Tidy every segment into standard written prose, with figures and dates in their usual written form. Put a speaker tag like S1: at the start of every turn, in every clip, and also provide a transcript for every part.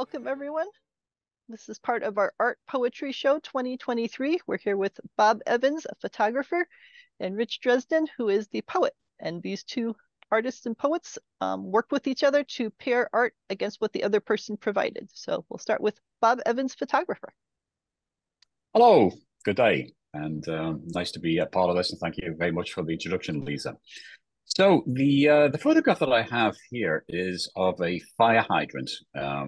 S1: Welcome, everyone. This is part of our Art Poetry Show 2023. We're here with Bob Evans, a photographer, and Rich Dresden, who is the poet. And these two artists and poets work with each other to pair art against what the other person provided. So we'll start with Bob Evans, photographer.
S2: Hello, good day, and nice to be a part of this. And thank you very much for the introduction, Lisa. So the photograph that I have here is of a fire hydrant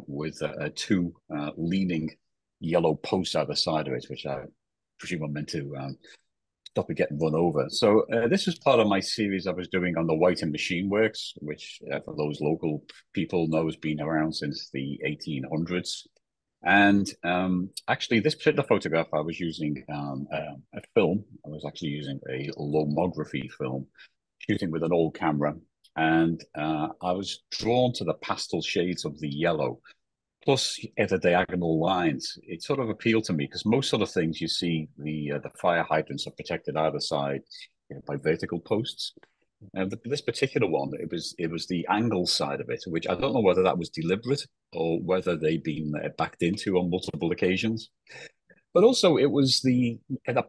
S2: with two leaning yellow posts either side of it, which I presume are meant to stop it getting run over. So this is part of my series I was doing on the White and Machine Works, which for those local people know has been around since the 1800s. And actually, this particular photograph, I was using a film. I was actually using a lomography film, shooting with an old camera. And I was drawn to the pastel shades of the yellow, plus the diagonal lines. It sort of appealed to me because most sort of things you see, the fire hydrants are protected either side by vertical posts. This particular one, it was the angle side of it, which I don't know whether that was deliberate or whether they've been backed into on multiple occasions. But also, it was the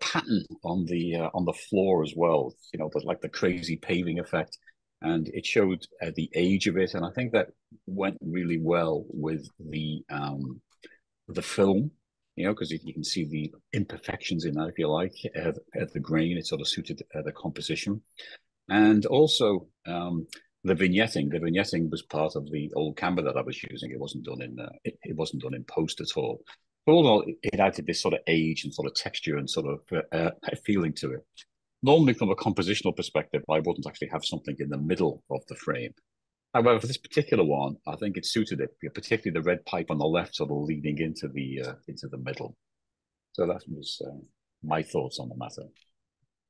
S2: pattern on the floor as well. You know, like the crazy paving effect, and it showed the age of it, and I think that went really well with the film. You know, because you can see the imperfections in that, if you like, the grain. It sort of suited the composition. And also the vignetting. The vignetting was part of the old camera that I was using. It wasn't done in it wasn't done in post at all. But all in all, it added this sort of age and sort of texture and sort of feeling to it. Normally, from a compositional perspective, I wouldn't actually have something in the middle of the frame. However, for this particular one, I think it suited it, particularly the red pipe on the left, sort of leading into the middle. So that was my thoughts on the matter.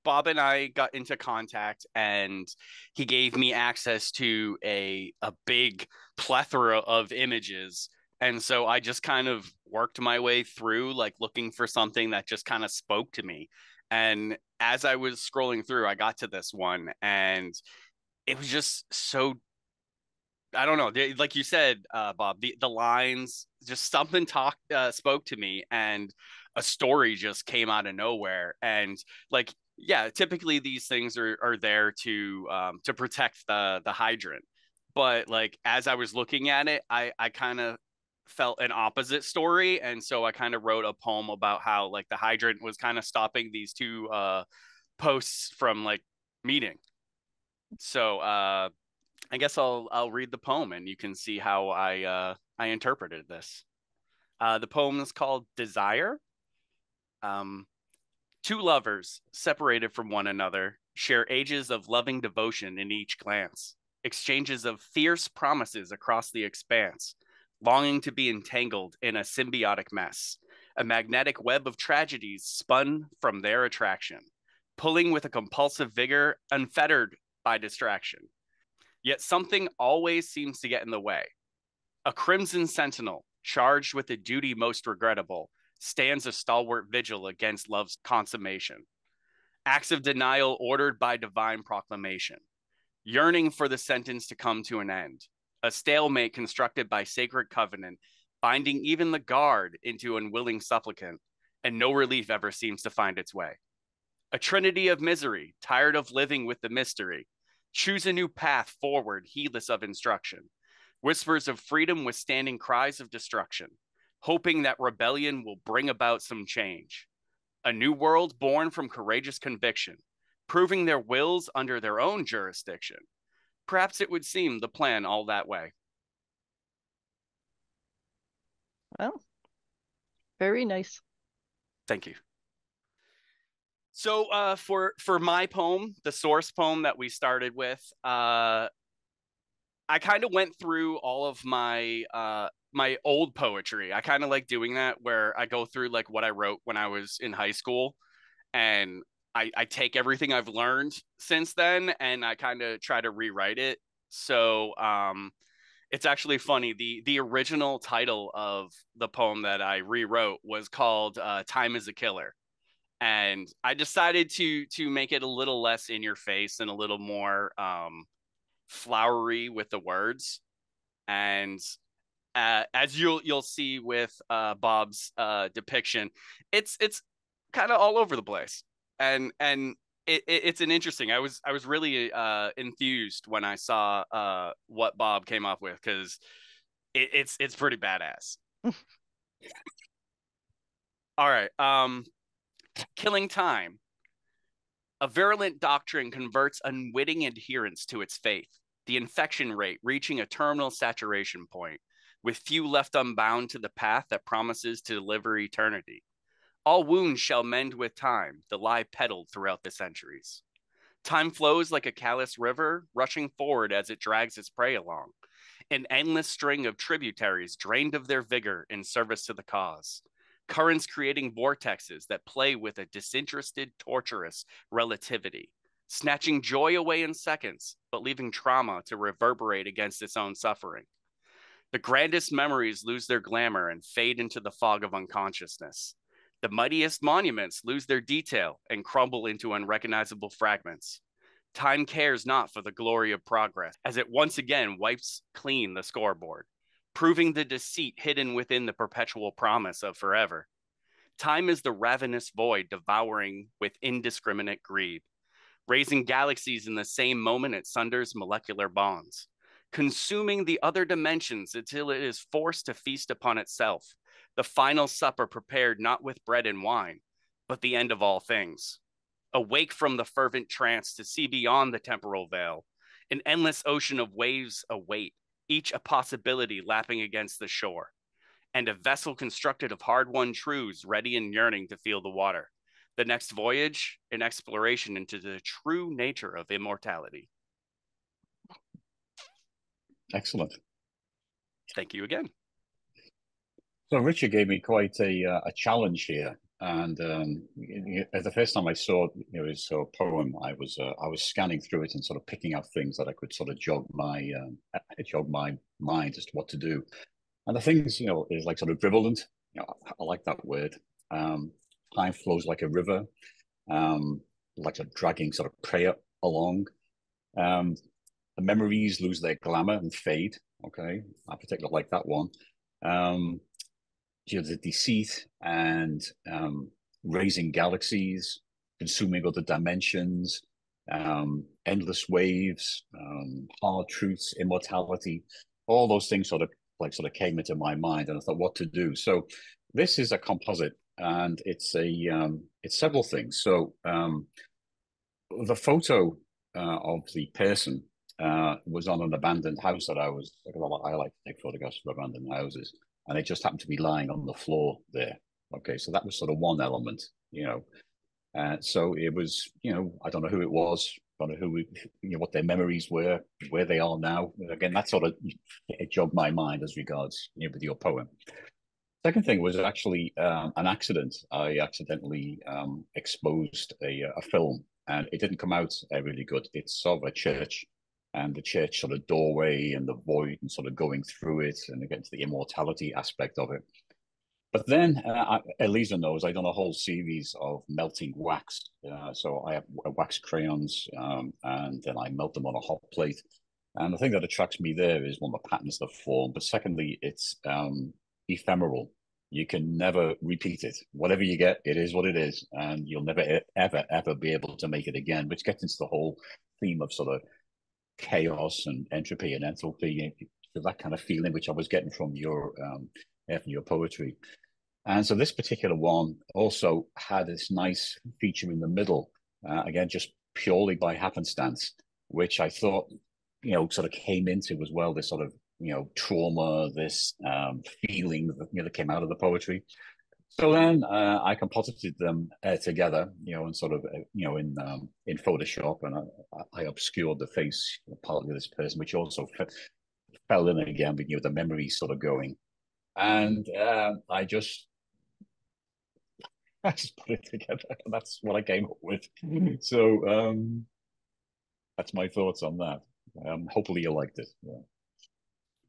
S3: Bob and I got into contact, and he gave me access to a big plethora of images. And so I just kind of worked my way through, like looking for something that just kind of spoke to me. And as I was scrolling through, I got to this one, and it was just so, I don't know, like you said, Bob, the lines, just something spoke to me, and a story just came out of nowhere. And like, yeah, typically these things are there to protect the hydrant. But like as I was looking at it, I kind of felt an opposite story. And so I kind of wrote a poem about how like the hydrant was kind of stopping these two posts from like meeting. So I guess I'll read the poem, and you can see how I interpreted this. The poem is called Desire. Two lovers, separated from one another, share ages of loving devotion in each glance, exchanges of fierce promises across the expanse, longing to be entangled in a symbiotic mess, a magnetic web of tragedies spun from their attraction, pulling with a compulsive vigor unfettered by distraction. Yet something always seems to get in the way. A crimson sentinel, charged with a duty most regrettable, stands a stalwart vigil against love's consummation. Acts of denial ordered by divine proclamation. Yearning for the sentence to come to an end. A stalemate constructed by sacred covenant, binding even the guard into unwilling supplicant, and no relief ever seems to find its way. A trinity of misery, tired of living with the mystery. Choose a new path forward, heedless of instruction. Whispers of freedom withstanding cries of destruction, hoping that rebellion will bring about some change. A new world born from courageous conviction, proving their wills under their own jurisdiction. Perhaps it would seem the plan all that way.
S1: Well, very nice.
S3: Thank you. So for my poem, the source poem that we started with, I kind of went through all of my my old poetry. I kind of like doing that, where I go through like what I wrote when I was in high school, and I take everything I've learned since then, and I kind of try to rewrite it. So it's actually funny. The original title of the poem that I rewrote was called "Time is a Killer." And I decided to make it a little less in your face and a little more flowery with the words. And as you'll see with Bob's depiction, it's kind of all over the place, and it's an interesting. I was really enthused when I saw what Bob came up with, because it's pretty badass. All right, killing time. A virulent doctrine converts unwitting adherents to its faith, the infection rate reaching a terminal saturation point, with few left unbound to the path that promises to deliver eternity. All wounds shall mend with time, the lie peddled throughout the centuries. Time flows like a callous river, rushing forward as it drags its prey along, an endless string of tributaries drained of their vigor in service to the cause. Currents creating vortexes that play with a disinterested, torturous relativity, snatching joy away in seconds, but leaving trauma to reverberate against its own suffering. The grandest memories lose their glamour and fade into the fog of unconsciousness. The mightiest monuments lose their detail and crumble into unrecognizable fragments. Time cares not for the glory of progress, as it once again wipes clean the scoreboard, proving the deceit hidden within the perpetual promise of forever. Time is the ravenous void devouring with indiscriminate greed, raising galaxies in the same moment it sunders molecular bonds, consuming the other dimensions until it is forced to feast upon itself, the final supper prepared not with bread and wine, but the end of all things. Awake from the fervent trance to see beyond the temporal veil, an endless ocean of waves await, each a possibility lapping against the shore, and a vessel constructed of hard-won truths ready and yearning to feel the water. The next voyage, an exploration into the true nature of immortality.
S2: Excellent. Thank you
S3: again.
S2: So Richard gave me quite a challenge here, and the first time I saw his poem, I was scanning through it and sort of picking out things that I could sort of jog my mind as to what to do. And the things is like sort of drivellant. I like that word. Time flows like a river, like a dragging sort of prey along. The memories lose their glamour and fade. Okay, I particularly like that one. The deceit and raising galaxies, consuming other dimensions, endless waves, hard truths, immortality, all those things sort of came into my mind, and I thought what to do. So this is a composite, and it's several things. So the photo of the person was on an abandoned house that I like to take photographs of abandoned houses, and it just happened to be lying on the floor there. Okay, so that was sort of one element, so it was, I don't know who it was, I don't know what their memories were, where they are now. Again, that sort of it jogged my mind as regards with your poem. Second thing was actually an accident. I accidentally exposed a film, and it didn't come out really good. It's of a church, and the church sort of doorway and the void and sort of going through it, and again to the immortality aspect of it. But then Elisa knows I've done a whole series of melting wax. So I have wax crayons, and then I melt them on a hot plate. And the thing that attracts me there is, one, the patterns that form, but secondly, it's ephemeral. You can never repeat it. Whatever you get, it is what it is, and you'll never, ever be able to make it again, which gets into the whole theme of sort of chaos and entropy and enthalpy, that kind of feeling which I was getting from your poetry. And so this particular one also had this nice feature in the middle, again, just purely by happenstance, which I thought, sort of came into as well, this sort of, trauma, this feeling that came out of the poetry. So then I composited them together, and sort of, in Photoshop, and I obscured the face partly of this person, which also fell in again with the memories sort of going, and I just put it together. That's what I came up with. So that's my thoughts on that. Hopefully you liked it. Yeah.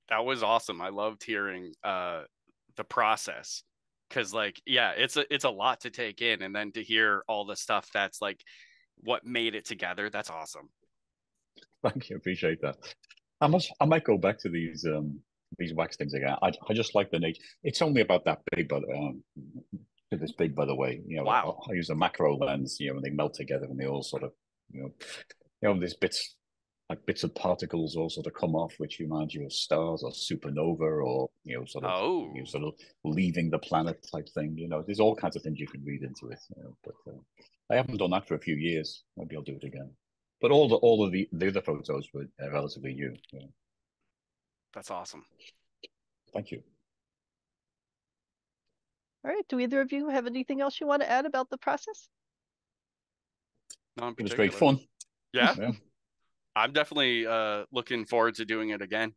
S3: That was awesome. I loved hearing the process, because it's a lot to take in, and then to hear all the stuff that's like what made it together. That's awesome.
S2: Thank you. Appreciate that. I might go back to these these wax things again. I just like the nature. It's only about that big, but this big, by the way.
S3: Wow.
S2: I use a macro lens. And they melt together, and they all sort of, these bits of particles all sort of come off, which remind you of stars or supernova, or sort of leaving the planet type thing. There's all kinds of things you can read into it. But I haven't done that for a few years. Maybe I'll do it again. But all of the other photos were relatively new.
S3: That's awesome.
S2: Thank you.
S1: All right. Do either of you have anything else you want to add about the process?
S3: No,
S2: it was great fun.
S3: Yeah. I'm definitely looking forward to doing it again.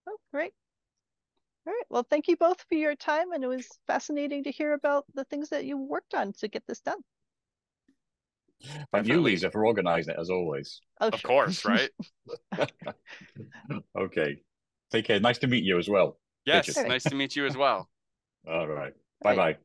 S1: Oh, great. All right. Well, thank you both for your time, and it was fascinating to hear about the things that you worked on to get this done.
S2: Thank you, Lisa, for organizing it, as always.
S1: Oh,
S3: of course, right?
S2: Okay. Take care. Nice to meet you as well.
S3: Yes, nice to meet you as well.
S2: All right. Bye-bye.